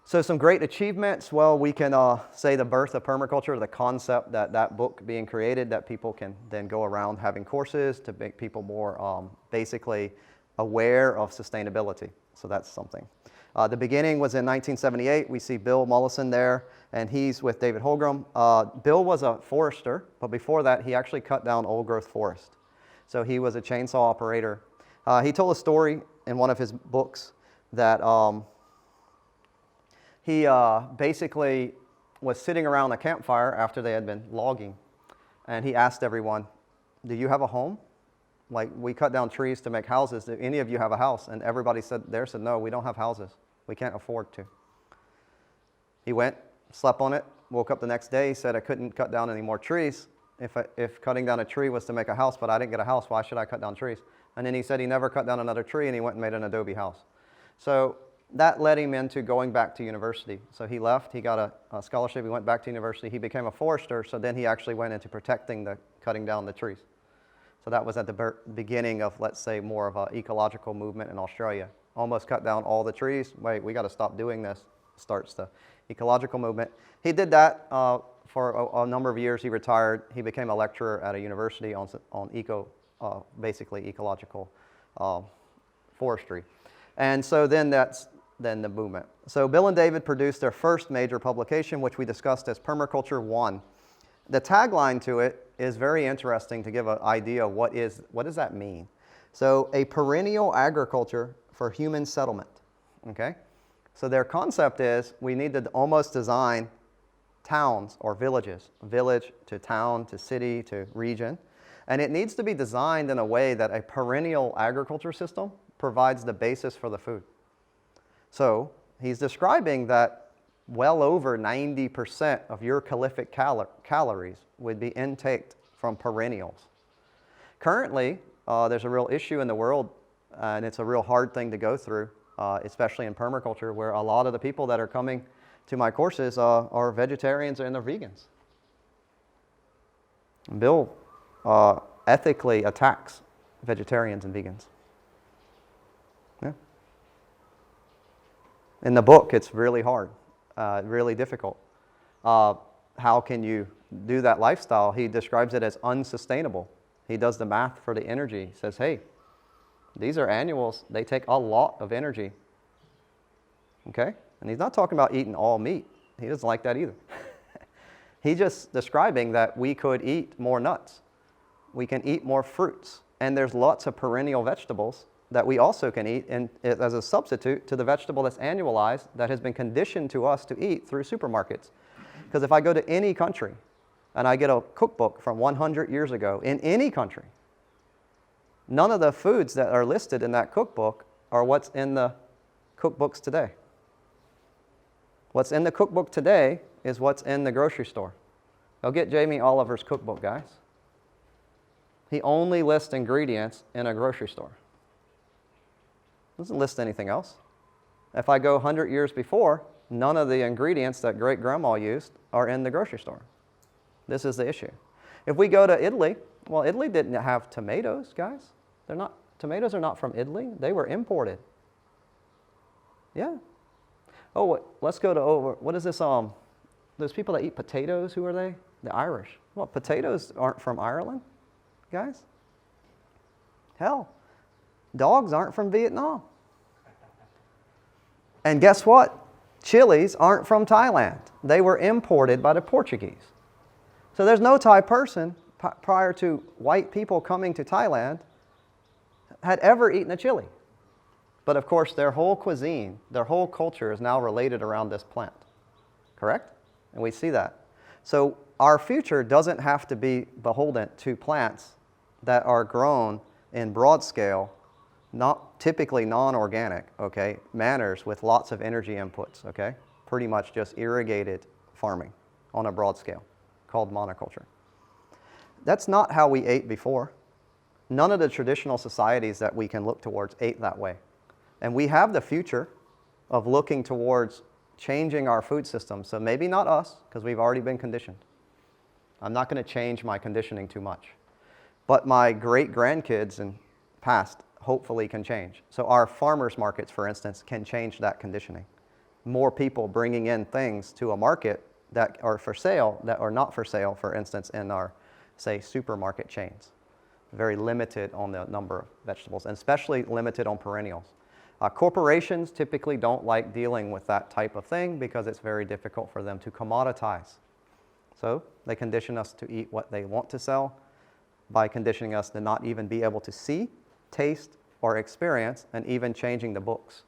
So some great achievements. Well, we can say the birth of permaculture, the concept that book being created, that people can then go around having courses to make people more basically aware of sustainability. So that's something. The beginning was in 1978. We see Bill Mollison there, and he's with David Holgram. Bill was a forester, but before that, he actually cut down old-growth forest. So he was a chainsaw operator. He told a story in one of his books that he basically was sitting around a campfire after they had been logging, and he asked everyone, do you have a home? Like, we cut down trees to make houses. Do any of you have a house? And everybody said, no, we don't have houses. We can't afford to. He went, slept on it, woke up the next day, said, I couldn't cut down any more trees. If cutting down a tree was to make a house, but I didn't get a house, why should I cut down trees? And then he said he never cut down another tree, and he went and made an adobe house. So that led him into going back to university. So he left, he got a scholarship, he went back to university, he became a forester, so then he actually went into protecting cutting down the trees. So that was at the beginning of, let's say, more of an ecological movement in Australia. Almost cut down all the trees. Wait, we got to stop doing this. Starts the ecological movement. He did that for a number of years. He retired. He became a lecturer at a university on basically ecological forestry. And so then that's the movement. So Bill and David produced their first major publication, which we discussed as Permaculture 1. The tagline to it is very interesting to give an idea of what does that mean. So a perennial agriculture for human settlement, okay? So their concept is we need to almost design towns or villages, village to town to city to region, and it needs to be designed in a way that a perennial agriculture system provides the basis for the food. So he's describing that well over 90% of your calorific calories would be intaked from perennials. Currently, there's a real issue in the world, and it's a real hard thing to go through, especially in permaculture, where a lot of the people that are coming to my courses are vegetarians and they're vegans. Bill ethically attacks vegetarians and vegans. Yeah. In the book, it's really hard. Really difficult. How can you do that lifestyle? He describes it as unsustainable. He does the math for the energy. He says, hey, these are annuals. They take a lot of energy. Okay? And he's not talking about eating all meat. He doesn't like that either. He's just describing that we could eat more nuts. We can eat more fruits. And there's lots of perennial vegetables that we also can eat as a substitute to the vegetable that's annualized, that has been conditioned to us to eat through supermarkets. Because if I go to any country and I get a cookbook from 100 years ago, in any country, none of the foods that are listed in that cookbook are what's in the cookbooks today. What's in the cookbook today is what's in the grocery store. Go get Jamie Oliver's cookbook, guys. He only lists ingredients in a grocery store. Doesn't list anything else. If I go 100 years before, none of the ingredients that great-grandma used are in the grocery store. This is the issue. If we go to Italy, well, Italy didn't have tomatoes, guys. Tomatoes are not from Italy. They were imported. Yeah. Oh, let's go to what is this? Those people that eat potatoes, who are they? The Irish. Well, potatoes aren't from Ireland, guys. Hell, dogs aren't from Vietnam. And guess what? Chilies aren't from Thailand. They were imported by the Portuguese. So there's no Thai person prior to white people coming to Thailand had ever eaten a chili. But of course, their whole cuisine, their whole culture is now related around this plant. Correct? And we see that. So our future doesn't have to be beholden to plants that are grown in broad scale, not typically non-organic, okay, manners with lots of energy inputs, okay? Pretty much just irrigated farming on a broad scale called monoculture. That's not how we ate before. None of the traditional societies that we can look towards ate that way. And we have the future of looking towards changing our food system. So maybe not us, because we've already been conditioned. I'm not going to change my conditioning too much. But my great-grandkids and past hopefully can change. So our farmers markets, for instance, can change that conditioning. more people bringing in things to a market that are for sale that are not for sale, for instance, in our, say, supermarket chains. Very limited on the number of vegetables, and especially limited on perennials. Corporations typically don't like dealing with that type of thing because it's very difficult for them to commoditize. So they condition us to eat what they want to sell by conditioning us to not even be able to see, taste, or experience, and even changing the books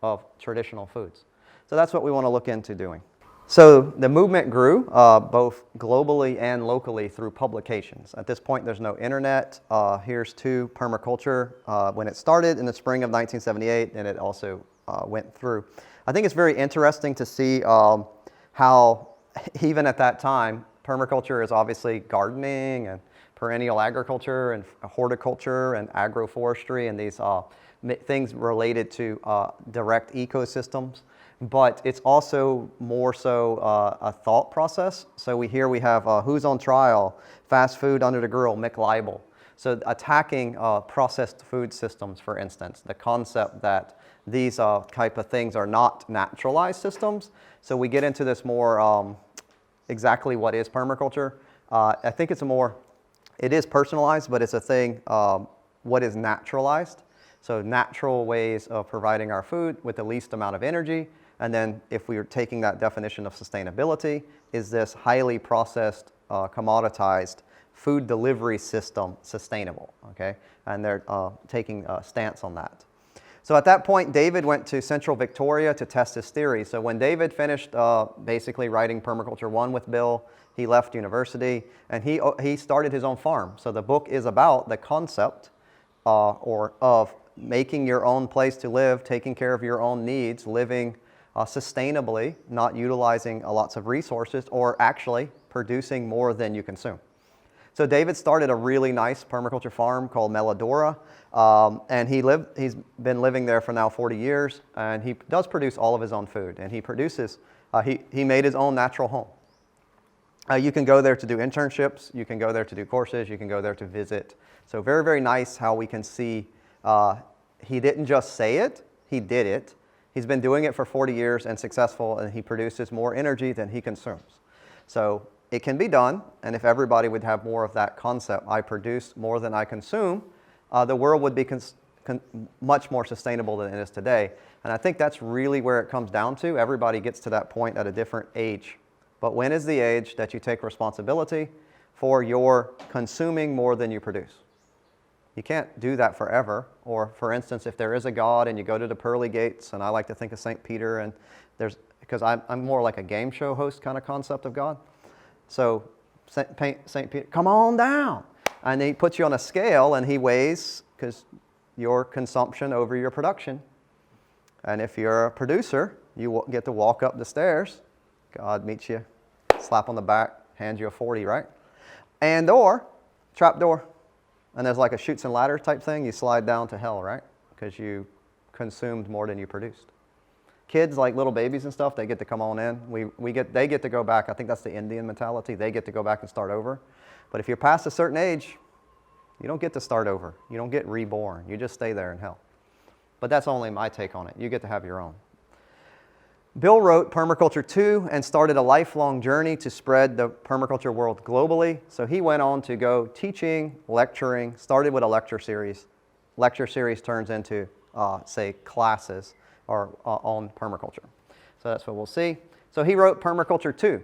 of traditional foods. So that's what we want to look into doing. So the movement grew both globally and locally through publications. At this point, there's no internet. Here's to permaculture when it started in the spring of 1978, and it also went through. I think it's very interesting to see how, even at that time, permaculture is obviously gardening and perennial agriculture and horticulture and agroforestry and these things related to direct ecosystems. But it's also more so a thought process. So we have Who's on Trial, Fast Food Under the Grill, McLibel. So attacking processed food systems, for instance, the concept that these type of things are not naturalized systems. So we get into this more exactly what is permaculture. I think it is personalized, but it's a thing, what is naturalized. So natural ways of providing our food with the least amount of energy. And then if we are taking that definition of sustainability, is this highly processed, commoditized food delivery system sustainable, okay? And they're taking a stance on that. So at that point, David went to Central Victoria to test his theory. So when David finished basically writing Permaculture 1 with Bill, he left university and he started his own farm. So the book is about the concept of making your own place to live, taking care of your own needs, living sustainably, not utilizing lots of resources, or actually producing more than you consume. So David started a really nice permaculture farm called Melodora, and he's been living there for now 40 years, and he does produce all of his own food, and he produces, he made his own natural home. You can go there to do internships, you can go there to do courses, you can go there to visit. So very, very nice how we can see he didn't just say it, he did it. He's been doing it for 40 years and successful, and he produces more energy than he consumes. So it can be done, and if everybody would have more of that concept, I produce more than I consume, the world would be much more sustainable than it is today. And I think that's really where it comes down to. Everybody gets to that point at a different age. But when is the age that you take responsibility for your consuming more than you produce? You can't do that forever. Or for instance, if there is a God and you go to the pearly gates, and I like to think of St. Peter, and because I'm more like a game show host kind of concept of God. So St. Peter, come on down. And he puts you on a scale and he weighs because your consumption over your production. And if you're a producer, you get to walk up the stairs. God meets you, slap on the back, hands you a 40, right? And or trap door. And there's like a chutes and ladders type thing. You slide down to hell, right? Because you consumed more than you produced. Kids, like little babies and stuff, they get to come on in. They get to go back. I think that's the Indian mentality. They get to go back and start over. But if you're past a certain age, you don't get to start over. You don't get reborn. You just stay there in hell. But that's only my take on it. You get to have your own. Bill wrote Permaculture 2 and started a lifelong journey to spread the permaculture world globally. So he went on to go teaching, lecturing, started with a lecture series. Lecture series turns into, say, classes or on permaculture. So that's what we'll see. So he wrote Permaculture 2.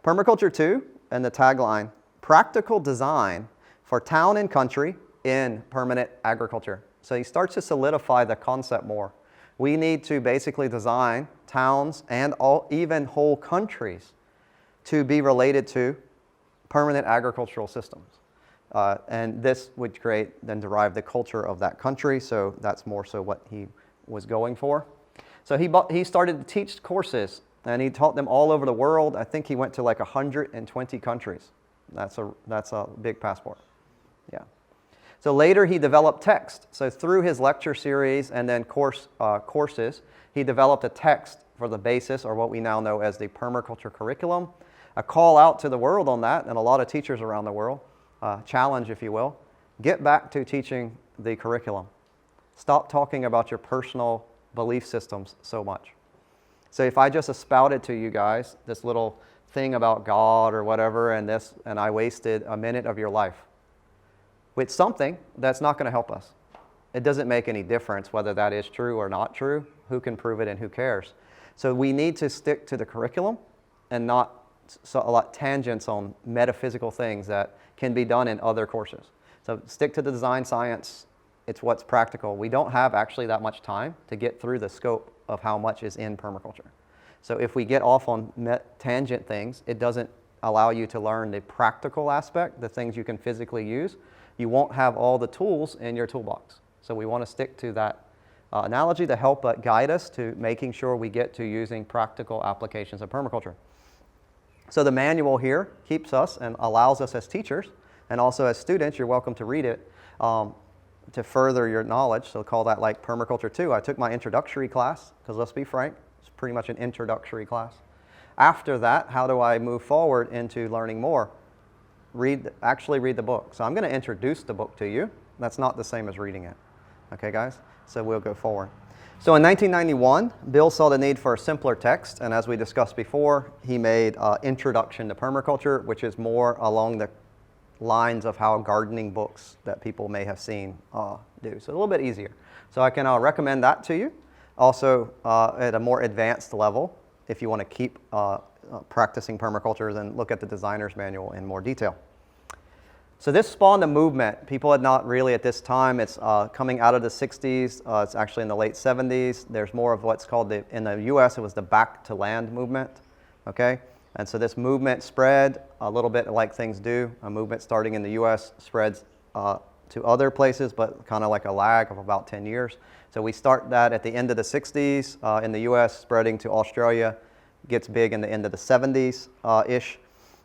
Permaculture 2, and the tagline, practical design for town and country in permanent agriculture. So he starts to solidify the concept more. We need to basically design towns and even whole countries to be related to permanent agricultural systems. And this would derive the culture of that country, so that's more so what he was going for. So he started to teach courses, and he taught them all over the world. I think he went to like 120 countries. That's a big passport. Yeah. So later he developed text. So through his lecture series and then courses, he developed a text for the basis, or what we now know as the permaculture curriculum. A call out to the world on that, and a lot of teachers around the world, challenge if you will, get back to teaching the curriculum. Stop talking about your personal belief systems so much. So if I just spouted to you guys this little thing about God or whatever and I wasted a minute of your life with something that's not going to help us. It doesn't make any difference whether that is true or not true. Who can prove it and who cares? So we need to stick to the curriculum and not a lot tangents on metaphysical things that can be done in other courses. So stick to the design science. It's what's practical. We don't have actually that much time to get through the scope of how much is in permaculture. So if we get off on tangent things, it doesn't allow you to learn the practical aspect, the things you can physically use. You won't have all the tools in your toolbox. So we want to stick to that analogy to help guide us to making sure we get to using practical applications of permaculture. So the manual here keeps us and allows us as teachers and also as students, you're welcome to read it to further your knowledge. So call that like Permaculture 2. I took my introductory class because let's be frank, it's pretty much an introductory class. After that, how do I move forward into learning more? Actually read the book. So I'm going to introduce the book to you. That's not the same as reading it. Okay, guys? So we'll go forward. So in 1991, Bill saw the need for a simpler text, and as we discussed before, he made Introduction to Permaculture, which is more along the lines of how gardening books that people may have seen do. So a little bit easier. So I can recommend that to you. Also, at a more advanced level, if you want to keep practicing permaculture, then look at the designer's manual in more detail. So this spawned a movement. People had not really at this time, it's coming out of the 60s, it's actually in the late 70s. There's more of what's called, in the US, it was the back to land movement, okay? And so this movement spread a little bit like things do. A movement starting in the US spreads to other places, but kind of like a lag of about 10 years. So we start that at the end of the 60s in the US, spreading to Australia, gets big in the end of the 70s-ish.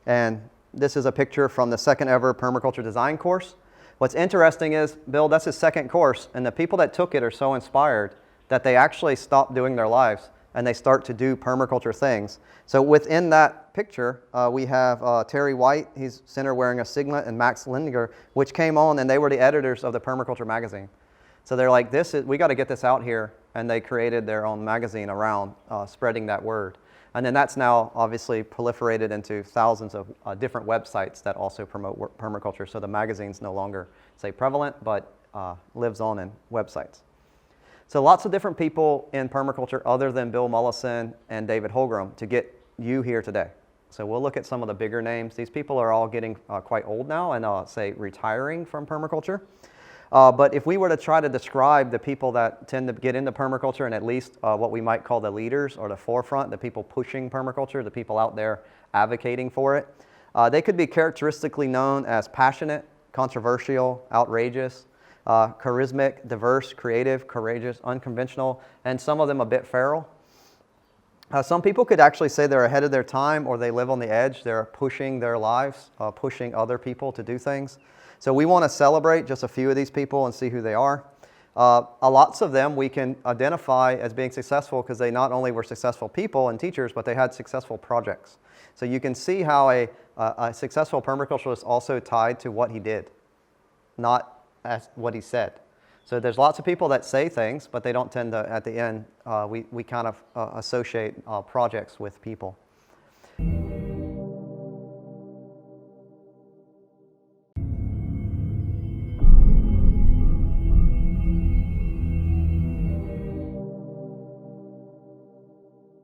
And this is a picture from the second ever permaculture design course. What's interesting is, Bill, that's his second course, and the people that took it are so inspired that they actually stop doing their lives and they start to do permaculture things. So within that picture, we have Terry White, he's center wearing a singlet, and Max Lindinger, which came on, and they were the editors of the Permaculture magazine. So they're like, we got to get this out here, and they created their own magazine around spreading that word. And then that's now obviously proliferated into thousands of different websites that also promote permaculture. So the magazine's no longer, say, prevalent, but lives on in websites. So lots of different people in permaculture other than Bill Mollison and David Holgram to get you here today. So we'll look at some of the bigger names. These people are all getting quite old now and say retiring from permaculture. But if we were to try to describe the people that tend to get into permaculture and at least what we might call the leaders or the forefront, the people pushing permaculture, the people out there advocating for it, they could be characteristically known as passionate, controversial, outrageous, charismatic, diverse, creative, courageous, unconventional, and some of them a bit feral. Some people could actually say they're ahead of their time or they live on the edge. They're pushing their lives, pushing other people to do things. So we want to celebrate just a few of these people and see who they are. Lots of them we can identify as being successful because they not only were successful people and teachers, but they had successful projects. So you can see how a successful permaculturist is also tied to what he did, not as what he said. So there's lots of people that say things, but they don't tend to, at the end, we kind of associate projects with people.